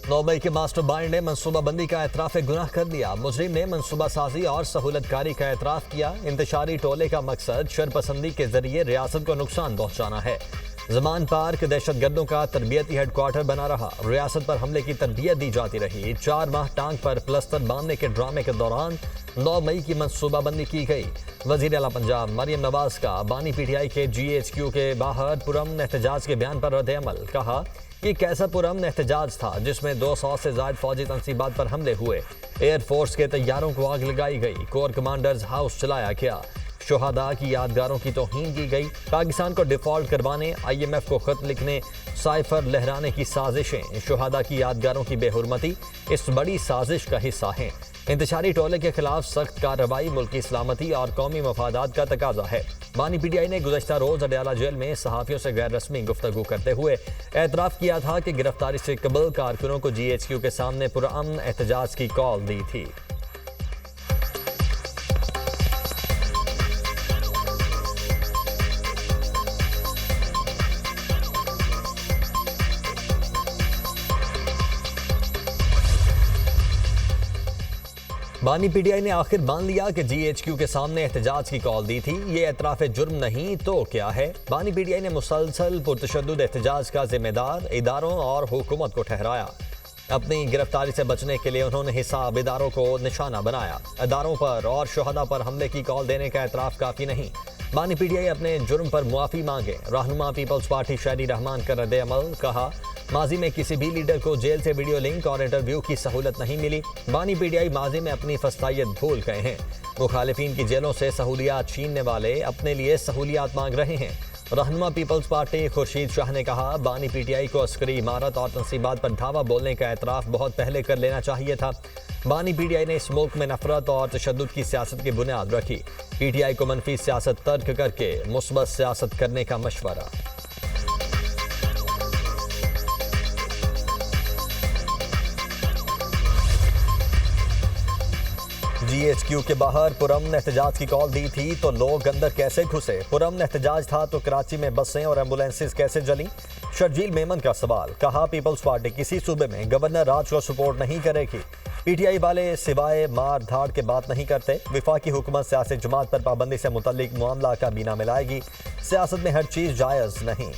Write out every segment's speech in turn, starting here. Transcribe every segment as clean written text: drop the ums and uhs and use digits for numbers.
9 मई के मास्टरमाइंड ने मनसूबाबंदी का एतराफ़ गुनाह कर दिया। मुजरिम ने मनसूबा साजी और सहूलतकारी का एतराफ़ किया। इंतशारी टोले का मकसद शरपसंदी के जरिए रियासत को नुकसान पहुँचाना है। जमान पार्क दहशतगर्दों का तरबियती हेडक्वार्टर बना रहा। रियासत पर हमले की तरबियत दी जाती रही। 4 माह टांग पर प्लस्तर बांधने के ड्रामे के दौरान 9 मई की मनसूबाबंदी की गई। वज़ीर आला पंजाब मरियम नवाज का बानी पीटीआई के GHQ के बाहर पुरअमन एहतजाज के बयान पर रद्द-ए-अमल। कहा कि कैसा पुरअमन एहतजाज था जिसमें 200 से ज़ायद फौजी तनसीबात पर हमले हुए। एयरफोर्स के तैयारों को आग लगाई गई। कोर कमांडर्स हाउस चलाया गया। शुहदा की यादगारों की तौहीन की गई। पाकिस्तान को डिफॉल्ट करवाने, IMF को खत लिखने, साइफर लहराने की साजिशें। शुहदा की यादगारों की बेहुरमती इस बड़ी साजिश का हिस्सा हैं। इंतशारी टोले के खिलाफ सख्त कार्रवाई मुल्की सलामती और कौमी मफादात का तकाजा है। बानी पीटीआई ने गुज़श्ता रोज़ अडयाला जेल में सहाफ़ियों से गैर रस्मी गुफ्तगू करते हुए एतराफ़ किया था कि गिरफ्तारी से कबल कारकुनों को GHQ के सामने पुरअमन एहतजाज की कॉल दी थी। बानी पीटीआई ने आखिर मान लिया कि GHQ के सामने एहतजाज की कॉल दी थी। ये एतराफ़ जुर्म नहीं तो क्या है। बानी पीटीआई ने मुसलसल पुरतशद्दुद एहतजाज का जिम्मेदार इदारों और हुकूमत को ठहराया। अपनी गिरफ्तारी से बचने के लिए उन्होंने हिसाब इदारों को निशाना बनाया। इदारों पर और शुहदा पर हमले की कॉल देने का एतराफ़ काफ़ी नहीं। बानी पीटीआई अपने जुर्म पर मुआफ़ी मांगे। रहनुमा पीपल्स पार्टी शहरी रहमान का रद्द-ए-अमल। कहा माजी में किसी भी लीडर को जेल से वीडियो लिंक और इंटरव्यू की सहूलत नहीं मिली। बानी पीटीआई माजी में अपनी फस्तायत भूल गए हैं। मुखालिफिन की जेलों से सहूलियात छीनने वाले अपने लिए सहूलियात मांग रहे हैं। रहनुमा पीपल्स पार्टी खुर्शीद शाह ने कहा बानी पीटीआई को अस्करी इमारत और तनसीबात पर धावा बोलने का एतराफ़ बहुत पहले कर लेना चाहिए था। बानी पीटीआई ने इस मुल्क में नफरत और तशद्दुद की सियासत की बुनियाद रखी। पीटीआई को मनफी सियासत तर्क करके मुस्बत सियासत करने का मशवरा। GHQ के बाहर पुरअमन एहतजाज की कॉल दी थी तो लोग अंदर कैसे घुसे। पुरअमन एहतजाज था तो कराची में बसें और एम्बुलेंसेज कैसे जली। शर्जील मेमन का सवाल। कहा पीपल्स पार्टी किसी सूबे में गवर्नर राज को सपोर्ट नहीं करेगी। पीटीआई वाले सिवाय मार धाड़ के बात नहीं करते। विफाकी हुकूमत सियासी जमात पर पाबंदी से मुतल्लिक मामला का बीना मिलाएगी। सियासत में हर चीज़ जायज़ नहीं।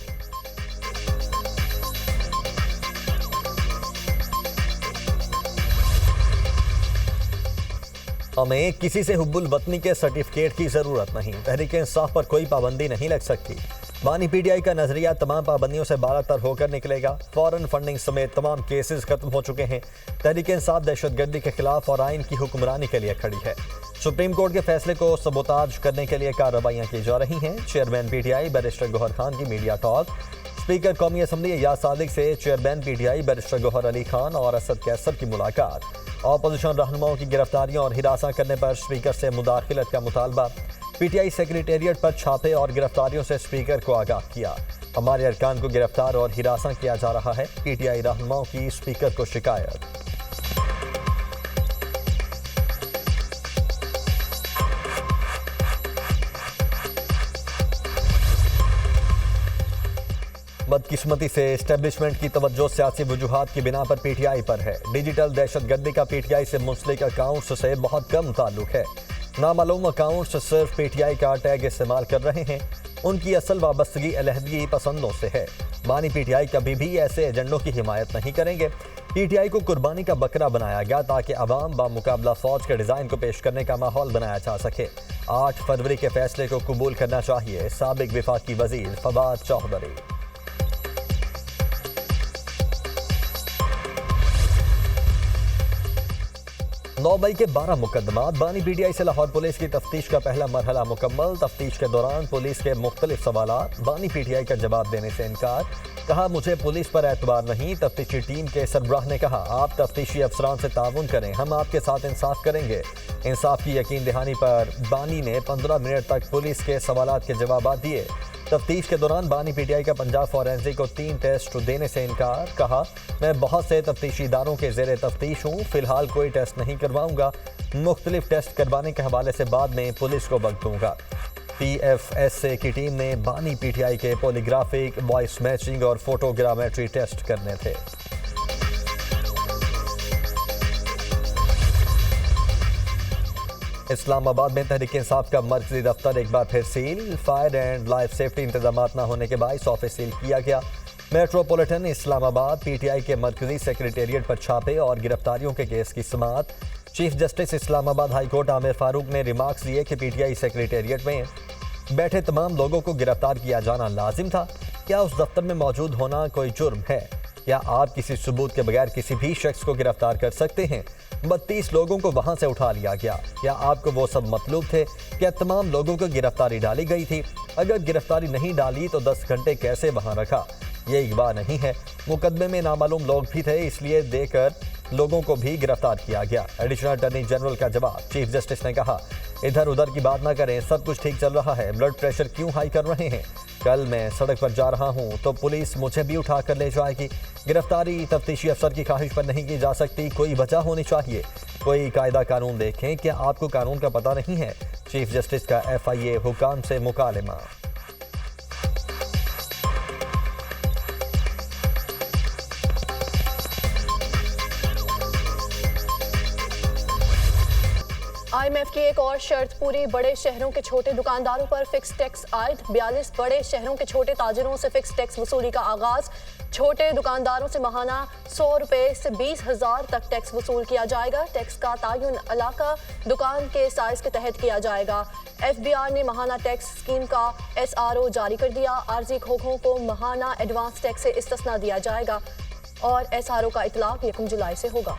हमें किसी से हुब्बुल वतनी के सर्टिफिकेट की जरूरत नहीं। तहरीक इंसाफ पर कोई पाबंदी नहीं लग सकती। बानी पीटीआई का नजरिया तमाम पाबंदियों से बालातर होकर निकलेगा। फॉरेन फंडिंग समेत तमाम केसेस खत्म हो चुके हैं। तहरीक इंसाफ दहशतगर्दी के खिलाफ और आइन की हुक्मरानी के लिए खड़ी है। सुप्रीम कोर्ट के फैसले को सबोताज करने के लिए कार्रवाइयां की जा रही हैं। Chairman PTI barrister Gauhar Khan की मीडिया टॉक। स्पीकर कौमी असम्बली एजाज सादिक से chairman PTI barrister Gauhar Ali Khan और असद कैसर की मुलाकात। ऑपोजिशन रहनुमाओं की गिरफ्तारियों और हिरासा करने पर स्पीकर से मुदाखिलत का मुतालबा। पीटीआई सेक्रेटेरिएट पर छापे और गिरफ्तारियों से स्पीकर को आगाह किया। हमारे अरकान को गिरफ्तार और हिरासा किया जा रहा है। पीटीआई रहनुमाओं की स्पीकर को शिकायत। बदकिस्मती से एस्टेब्लिशमेंट की तवज्जो सियासी वजूहात की बिना पर पीटीआई पर है। डिजिटल दहशतगर्दी का पीटीआई से मुंसलिक अकाउंट्स से बहुत कम ताल्लुक है। नामालूम अकाउंट्स सिर्फ पीटीआई का टैग इस्तेमाल कर रहे हैं। उनकी असल वाबस्तगी अलहदगी पसंदों से है। बानी पीटीआई कभी भी ऐसे एजेंडों की हिमायत नहीं करेंगे। पीटीआई को कुर्बानी का बकरा बनाया गया ताकि अवाम बामुकाबला फौज के डिज़ाइन को पेश करने का माहौल बनाया जा सके। 8 फरवरी के फैसले को कबूल करना चाहिए। साबिक विफाकी वजीर फवाद चौधरी। 9 मई के 12 मुकदमात। बानी पीटीआई से लाहौर पुलिस की तफ्तीश का पहला मरहला मुकम्मल। तफ्तीश के दौरान पुलिस के मुख्तलिफ सवालात। बानी पीटीआई का जवाब देने से इनकार। कहा मुझे पुलिस पर एतबार नहीं। तफ्तीशी टीम के सरबराह ने कहा आप तफ्तीशी अफसरान से ताउन करें, हम आपके साथ इंसाफ करेंगे। इंसाफ की यकीन दहानी पर बानी ने 15 मिनट तक पुलिस के सवालात के जवाब दिए। तफ्तीश के दौरान बानी पीटीआई का पंजाब फॉरेंसिक को 3 टेस्ट देने से इनकार। कहा मैं बहुत से तफ्तीशी इदारों के ज़ेरे तफ्तीश हूँ, फिलहाल कोई टेस्ट नहीं करवाऊंगा। मुख्तलिफ टेस्ट करवाने के हवाले से बाद में पुलिस को वक्त दूंगा। PFSA की टीम ने बानी पीटीआई के पॉलीग्राफिक, वॉइस मैचिंग और फोटोग्रामेट्री टेस्ट करने थे। इस्लामाबाद में तहरीक इंसाफ का मरकजी दफ्तर एक बार फिर seal. Fire and life safety इंतजाम न होने के बायस ऑफिस सील किया गया। मेट्रोपॉलिटन इस्लामाबाद पीटीआई के मरकजी सेक्रेटेरिएट पर छापे और गिरफ्तारियों के केस की समाअत। Chief justice Islamabad high court Amir Farooq ने रिमार्क्स दिए कि पीटीआई सेक्रेटेरिएट में बैठे तमाम लोगों को गिरफ्तार किया जाना लाजिम था। क्या उस दफ्तर में मौजूद होना कोई जुर्म है? क्या आप किसी सबूत के बगैर किसी भी शख्स को गिरफ्तार कर सकते हैं? 32 लोगों को वहां से उठा लिया गया। क्या आपको वो सब मतलूब थे? क्या तमाम लोगों को गिरफ्तारी डाली गई थी? अगर गिरफ्तारी नहीं डाली तो 10 घंटे कैसे वहां रखा? ये इगवा नहीं है। मुकदमे में नामालूम लोग भी थे, इसलिए देकर लोगों को भी गिरफ्तार किया गया। एडिशनल अटॉर्नी जनरल का जवाब। चीफ जस्टिस ने कहा, इधर उधर की बात ना करें, सब कुछ ठीक चल रहा है। ब्लड प्रेशर क्यों हाई कर रहे हैं? कल मैं सड़क पर जा रहा हूं तो पुलिस मुझे भी उठा कर ले जाएगी। गिरफ्तारी तफ्तीशी अफसर की ख्वाहिश पर नहीं की जा सकती, कोई वजह होनी चाहिए। कोई कायदा कानून देखें। क्या आपको कानून का पता नहीं है? चीफ जस्टिस का FIA हुकाम से मुकालमा। IMF की एक और शर्त पूरी। बड़े शहरों के छोटे दुकानदारों पर फिक्स टैक्स आयद। 42 बड़े शहरों के छोटे ताजिरों से फिक्स टैक्स वसूली का आगाज। छोटे दुकानदारों से माहाना 100 रुपए से 20,000 तक टैक्स वसूल किया जाएगा। टैक्स का तायुन इलाका दुकान के साइज के तहत किया जाएगा। FBR ने माहाना टैक्स स्कीम का SRO जारी कर दिया। आर्जी खोखों को माहाना एडवांस टैक्स से इस्तिस्ना दिया जाएगा और SRO का इतलाक 1 जुलाई से होगा।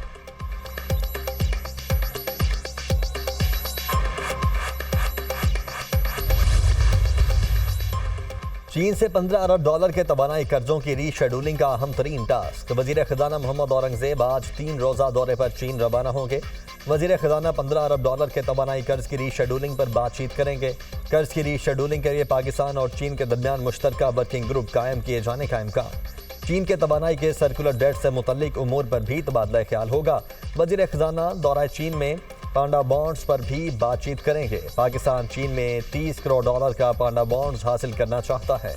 चीन से 15 अरब डॉलर के तवानाई कर्जों की रीशेड्यूलिंग का अहम तरीन टास्क। वजीर खजाना मोहम्मद औरंगजेब आज 3 रोजा दौरे पर चीन रवाना होंगे। वजीर खजाना 15 अरब डॉलर के तवानाई कर्ज की रीशेड्यूलिंग पर बातचीत करेंगे। कर्ज की रीशेड्यूलिंग के लिए पाकिस्तान और चीन के दरमियान मुश्तरका वर्किंग ग्रुप कायम किए जाने का इम्कान। चीन के तवानाई के सर्कुलर डेट से मुतल्लिक उमूर पर भी तबादला ख्याल होगा। वजीर खजाना दौरा चीन में पांडा बॉन्ड्स पर भी बातचीत करेंगे। पाकिस्तान चीन में 30 करोड़ डॉलर का पांडा बॉन्ड्स हासिल करना चाहता है।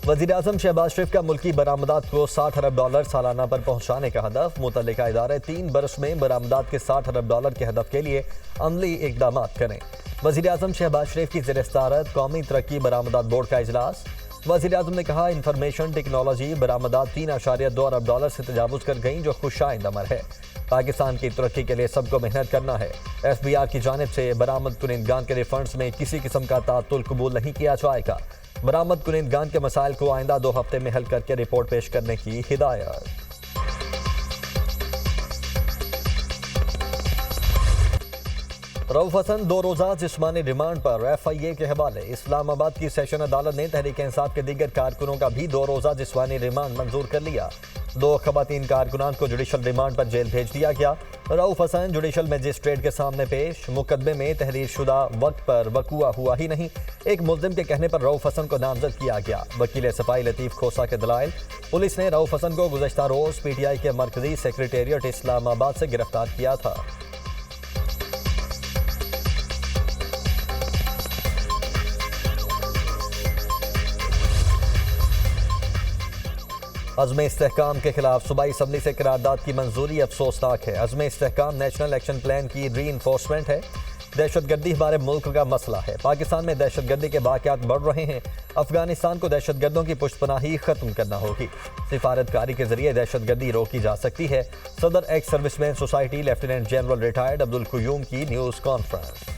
वज़ीर-ए-आज़म शहबाज शरीफ का मुल्की बरामदात को 60 अरब डॉलर सालाना पर पहुंचाने का हदफ। मुतल्लिका इदारे 3 बरस में बरामदात के 60 अरब डॉलर के हदफ के लिए अमली इकदाम करें। वज़ीर-ए-आज़म शहबाज शरीफ की ज़ेर-ए-सदारत कौमी तरक्की बरामदात बोर्ड का इजलास। वज़ीर-ए-आज़म ने कहा, इंफॉर्मेशन टेक्नोलॉजी बरामदात 3.2 अरब डॉलर से तजावुज़ कर गई, जो खुशाइंद अमर है। पाकिस्तान की तरक्की के लिए सबको मेहनत करना है। FBR की जानिब से बरामद कुनिंदगान के रिफंड्स में किसी किस्म का तातुल कबूल नहीं किया जाएगा। बरामद कुनिंदगान के मसाइल को आइंदा 2 हफ्ते में हल करके रिपोर्ट पेश करने की हिदायत। रऊफ हसन 2 रोजा जिस्मानी रिमांड पर FIA के हवाले। इस्लामाबाद की सेशन अदालत ने तहरीक इंसाफ के दीगर कारकुनों का भी 2 रोजा जिस्मानी रिमांड मंजूर कर लिया। 2 खवातीन कारकुनान को जुडिशल रिमांड पर जेल भेज दिया गया। रऊफ हसन जुडिशल मजिस्ट्रेट के सामने पेश। मुकदमे में तहरीर शुदा वक्त पर वकूआ हुआ ही नहीं, एक मुल्जिम के कहने पर रऊफ हसन को नामजद किया गया। वकील सफाई लतीफ़ खोसा के दलाइल। पुलिस ने रऊफ हसन को गुज़श्ता रोज़ PTI के मरकजी सेक्रेटेरिएट इस्लामाबाद से गिरफ्तार किया था। अज़्म इस्तेहकाम के खिलाफ सूबाई असम्बली से करारदाद की मंजूरी अफसोसनाक है। अज़्म इस्तेहकाम नेशनल एक्शन प्लान की री इन्फोर्समेंट है। दहशतगर्दी हमारे मुल्क का मसला है। पाकिस्तान में दहशतगर्दी के वाक़यात बढ़ रहे हैं। अफगानिस्तान को दहशतगर्दों की पुष्पनाही खत्म करना होगी। सिफारतकारी के जरिए दहशतगर्दी रोकी जा सकती है। सदर ex serviceman society lieutenant general retired Abdul Qayyum की न्यूज़ कॉन्फ्रेंस।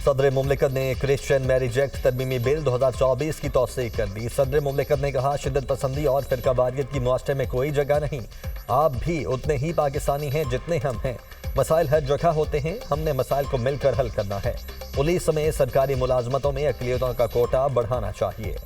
सदर मुमलिकत ने क्रिश्चियन मैरिज एक्ट तरमीमी बिल 2024 की तौसीक कर दी। सदर मुमलिकत ने कहा, शिद्दत पसंदी और फिरकावारियत की मुआशरे में कोई जगह नहीं। आप भी उतने ही पाकिस्तानी हैं जितने हम हैं। मसाइल हर जगह होते हैं, हमने मसाइल को मिलकर हल करना है। पुलिस समेत सरकारी मुलाजमतों में अक़लियतों का कोटा बढ़ाना चाहिए।